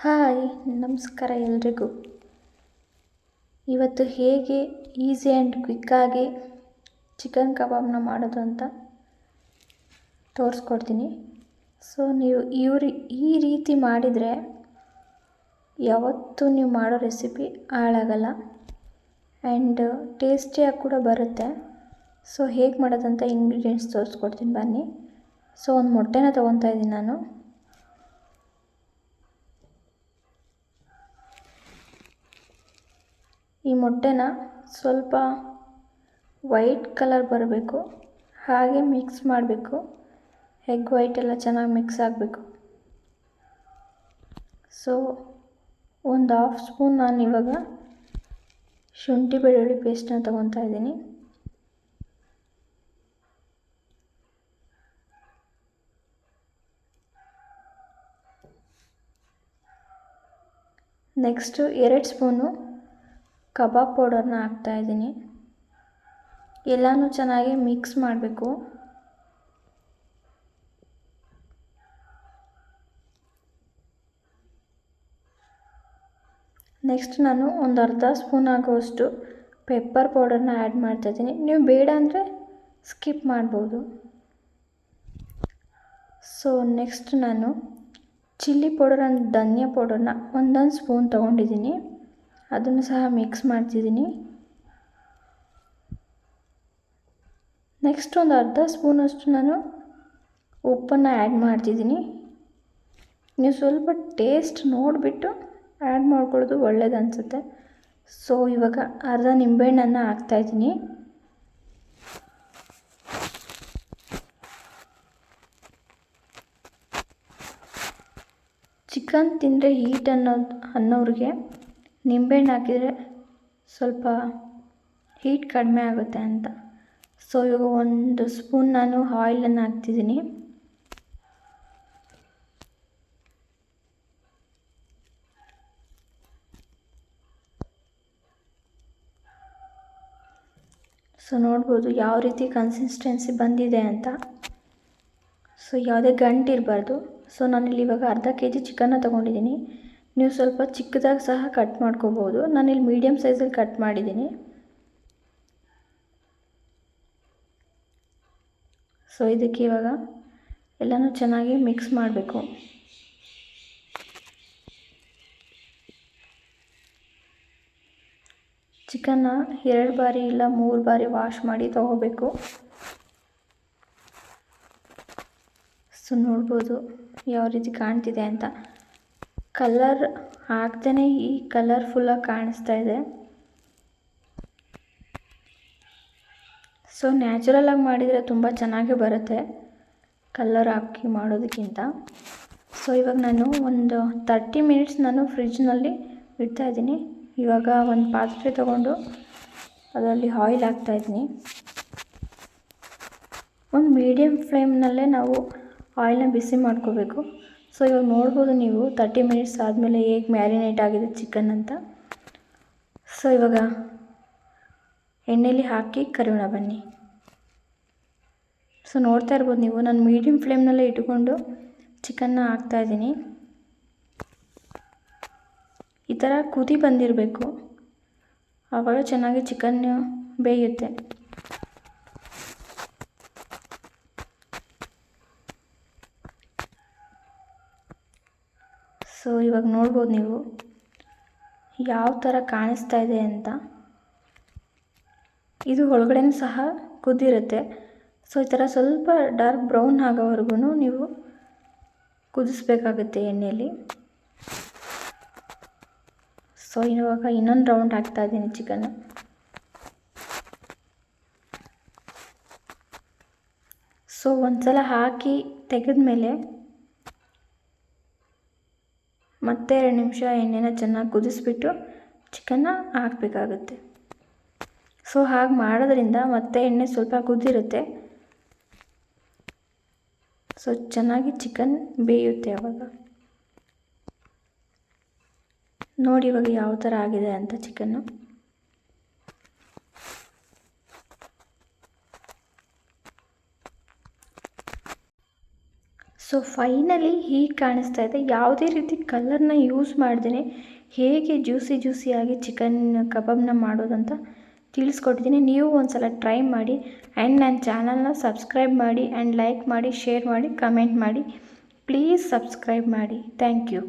Hi, ನಮಸ್ಕಾರ ಎಲ್ರಿಗೂ. ಇವತ್ತು ಹೇಗೆ ಈಸಿ ಆ್ಯಂಡ್ ಕ್ವಿಕ್ಕಾಗಿ ಚಿಕನ್ ಕಬಾಬ್ನ ಮಾಡೋದು ಅಂತ ತೋರಿಸ್ಕೊಡ್ತೀನಿ. ಸೊ ನೀವು ಈ ರೀತಿ ಮಾಡಿದರೆ ಯಾವತ್ತೂ ನೀವು ಮಾಡೋ ರೆಸಿಪಿ ಹಾಳಾಗಲ್ಲ ಆ್ಯಂಡ್ ಟೇಸ್ಟಿಯಾಗಿ ಕೂಡ ಬರುತ್ತೆ. ಸೊ ಹೇಗೆ ಮಾಡೋದಂತ ಇಂಗ್ರೀಡಿಯೆಂಟ್ಸ್ ತೋರಿಸ್ಕೊಡ್ತೀನಿ ಬನ್ನಿ. ಸೊ ಒಂದು ಮೊಟ್ಟೆನ ತೊಗೊತಾ ಇದ್ದೀನಿ ನಾನು. ಈ ಮೊಟ್ಟೆನ ಸ್ವಲ್ಪ ವೈಟ್ ಕಲರ್ ಬರಬೇಕು, ಹಾಗೆ ಮಿಕ್ಸ್ ಮಾಡಬೇಕು. ಎಗ್ ವೈಟ್ ಎಲ್ಲ ಚೆನ್ನಾಗಿ ಮಿಕ್ಸ್ ಆಗಬೇಕು. ಸೊ ಒಂದು ಹಾಫ್ ಸ್ಪೂನ್ ನಾನು ಇವಾಗ ಶುಂಠಿ ಬೆಳ್ಳುಳ್ಳಿ ಪೇಸ್ಟನ್ನ ತೊಗೊತಾ ಇದ್ದೀನಿ. ನೆಕ್ಸ್ಟು 2 ಸ್ಪೂನು ಕಬಾಬ್ ಪೌಡರ್ನ ಹಾಕ್ತಾಯಿದ್ದೀನಿ. ಎಲ್ಲನೂ ಚೆನ್ನಾಗಿ ಮಿಕ್ಸ್ ಮಾಡಬೇಕು. ನೆಕ್ಸ್ಟ್ ನಾನು ಒಂದು ಅರ್ಧ ಸ್ಪೂನ್ ಆಗುವಷ್ಟು ಪೆಪ್ಪರ್ ಪೌಡರ್ನ ಆ್ಯಡ್ ಮಾಡ್ತಾಯಿದ್ದೀನಿ. ನೀವು ಬೇಡ ಅಂದರೆ ಸ್ಕಿಪ್ ಮಾಡ್ಬೋದು. ಸೊ ನೆಕ್ಸ್ಟ್ ನಾನು ಚಿಲ್ಲಿ ಪೌಡರ್ ಆ್ಯಂಡ್ ಧನಿಯಾ ಪೌಡರ್ನ ಒಂದೊಂದು ಸ್ಪೂನ್ ತೊಗೊಂಡಿದ್ದೀನಿ. ಅದನ್ನು ಸಹ ಮಿಕ್ಸ್ ಮಾಡ್ತಿದ್ದೀನಿ. ನೆಕ್ಸ್ಟ್ ಒಂದು ಅರ್ಧ ಸ್ಪೂನಷ್ಟು ನಾನು ಉಪ್ಪನ್ನು ಆ್ಯಡ್ ಮಾಡ್ತಿದ್ದೀನಿ. ನೀವು ಸ್ವಲ್ಪ ಟೇಸ್ಟ್ ನೋಡಿಬಿಟ್ಟು ಆ್ಯಡ್ ಮಾಡ್ಕೊಳ್ಳೋದು ಒಳ್ಳೇದು ಅನಿಸುತ್ತೆ. ಸೊ ಇವಾಗ ಅರ್ಧ ನಿಂಬೆಹಣ್ಣನ್ನು ಹಾಕ್ತಾಯಿದ್ದೀನಿ. ಚಿಕನ್ ತಿಂದರೆ ಹೀಟ್ ಅನ್ನೋರಿಗೆ ನಿಂಬೆಹಣ್ಣು ಹಾಕಿದರೆ ಸ್ವಲ್ಪ ಹೀಟ್ ಕಡಿಮೆ ಆಗುತ್ತೆ ಅಂತ. ಸೊ ಇವಾಗ 1 ಸ್ಪೂನ್ ನಾನು ಆಯಿಲನ್ನು ಹಾಕ್ತಿದ್ದೀನಿ. ಸೊ ನೋಡ್ಬೋದು ಯಾವ ರೀತಿ ಕನ್ಸಿಸ್ಟೆನ್ಸಿ ಬಂದಿದೆ ಅಂತ. ಸೊ ಯಾವುದೇ ಗಂಟು ಇರಬಾರ್ದು. ಸೊ ನಾನಿಲ್ಲಿ ಇವಾಗ ಅರ್ಧ kg ಚಿಕನ್ನ ತೊಗೊಂಡಿದ್ದೀನಿ. ನೀವು ಸ್ವಲ್ಪ ಚಿಕ್ಕದಾಗಿ ಸಹ ಕಟ್ ಮಾಡ್ಕೋಬೋದು. ನಾನಿಲ್ಲಿ ಮೀಡಿಯಮ್ ಸೈಜಲ್ಲಿ ಕಟ್ ಮಾಡಿದ್ದೀನಿ. ಸೊ ಇದಕ್ಕೆ ಇವಾಗ ಎಲ್ಲನೂ ಚೆನ್ನಾಗಿ ಮಿಕ್ಸ್ ಮಾಡಬೇಕು. ಚಿಕನ್ನ 2 ಬಾರಿ ಇಲ್ಲ 3 ಬಾರಿ ವಾಶ್ ಮಾಡಿ ತೊಗೋಬೇಕು. ಸೊ ನೋಡ್ಬೋದು ಯಾವ ರೀತಿ ಕಾಣ್ತಿದೆ ಅಂತ. ಕಲರ್ ಹಾಕ್ದೇ ಈ ಕಲರ್ಫುಲ್ಲಾಗಿ ಕಾಣಿಸ್ತಾ ಇದೆ. ಸೊ ನ್ಯಾಚುರಲಾಗಿ ಮಾಡಿದರೆ ತುಂಬ ಚೆನ್ನಾಗಿ ಬರುತ್ತೆ ಕಲರ್ ಹಾಕಿ ಮಾಡೋದಕ್ಕಿಂತ. ಸೊ ಇವಾಗ ನಾನು ಒಂದು 30 ಮಿನಿಟ್ಸ್ ನಾನು ಫ್ರಿಜ್ನಲ್ಲಿ ಇಡ್ತಾಯಿದ್ದೀನಿ. ಇವಾಗ ಒಂದು ಪಾತ್ರೆ ತೊಗೊಂಡು ಅದರಲ್ಲಿ ಆಯಿಲ್ ಹಾಕ್ತಾಯಿದ್ದೀನಿ. ಒಂದು ಮೀಡಿಯಮ್ ಫ್ಲೇಮ್ನಲ್ಲೇ ನಾವು ಆಯಿಲ್ನ ಬಿಸಿ ಮಾಡ್ಕೋಬೇಕು. ಸೊ ಇವಾಗ ನೋಡ್ಬೋದು ನೀವು 30 ಮಿನಿಟ್ಸ್ ಆದಮೇಲೆ ಹೇಗೆ ಮ್ಯಾರಿನೇಟ್ ಆಗಿದೆ ಚಿಕನ್ ಅಂತ. ಸೊ ಇವಾಗ ಎಣ್ಣೆಲಿ ಹಾಕಿ ಕರಿಯೋಣ ಬನ್ನಿ. ಸೊ ನೋಡ್ತಾ ಇರ್ಬೋದು ನೀವು, ನಾನು ಮೀಡಿಯಮ್ ಫ್ಲೇಮ್ನಲ್ಲೇ ಇಟ್ಕೊಂಡು ಚಿಕನ್ನ ಹಾಕ್ತಾಯಿದ್ದೀನಿ. ಈ ಥರ ಕುದಿ ಬಂದಿರಬೇಕು, ಆವಾಗ ಚೆನ್ನಾಗಿ ಚಿಕನ್ ಬೇಯುತ್ತೆ. ಸೊ ಇವಾಗ ನೋಡ್ಬೋದು ನೀವು ಯಾವ ಥರ ಕಾಣಿಸ್ತಾ ಇದೆ ಅಂತ. ಇದು ಒಳಗಡೆನೂ ಸಹ ಕುದಿರುತ್ತೆ. ಸೊ ಈ ಥರ ಸ್ವಲ್ಪ ಡಾರ್ಕ್ ಬ್ರೌನ್ ಆಗೋವರೆಗೂ ನೀವು ಕುದಿಸ್ಬೇಕಾಗುತ್ತೆ ಎಣ್ಣೆಯಲ್ಲಿ. ಸೊ ಇವಾಗ ಇನ್ನೊಂದು ರೌಂಡ್ ಹಾಕ್ತಾಯಿದ್ದೀನಿ ಚಿಕನ್. ಸೊ ಒಂದ್ಸಲ ಹಾಕಿ ತೆಗೆದ್ಮೇಲೆ ಮತ್ತೆ 2 ನಿಮಿಷ ಎಣ್ಣೆನ ಚೆನ್ನಾಗಿ ಕುದಿಸ್ಬಿಟ್ಟು ಚಿಕನ್ನ ಹಾಕಬೇಕಾಗುತ್ತೆ. ಸೊ ಹಾಗೆ ಮಾಡೋದ್ರಿಂದ ಮತ್ತೆ ಎಣ್ಣೆ ಸ್ವಲ್ಪ ಕುದಿರುತ್ತೆ. ಸೊ ಚೆನ್ನಾಗಿ ಚಿಕನ್ ಬೇಯುತ್ತೆ ಆವಾಗ. ನೋಡಿ ಇವಾಗ ಯಾವ ಥರ ಆಗಿದೆ ಅಂತ ಚಿಕನ್ನು. ಸೊ ಫೈನಲಿ ಹೀಗೆ ಕಾಣಿಸ್ತಾ ಇದೆ. ಯಾವುದೇ ರೀತಿ ಕಲರ್ನ ಯೂಸ್ ಮಾಡ್ದೇ ಹೇಗೆ ಜ್ಯೂಸಿಯಾಗಿ ಚಿಕನ್ ಕಬಾಬ್ನ ಮಾಡೋದಂತ ತಿಳಿಸ್ಕೊಟ್ಟಿದ್ದೀನಿ. ನೀವು ಒಂದ್ಸಲ ಟ್ರೈ ಮಾಡಿ ಆ್ಯಂಡ್ ನನ್ನ ಚಾನಲ್ನ ಸಬ್ಸ್ಕ್ರೈಬ್ ಮಾಡಿ ಆ್ಯಂಡ್ ಲೈಕ್ ಮಾಡಿ, ಶೇರ್ ಮಾಡಿ, ಕಮೆಂಟ್ ಮಾಡಿ. ಪ್ಲೀಸ್ ಸಬ್ಸ್ಕ್ರೈಬ್ ಮಾಡಿ. Thank you.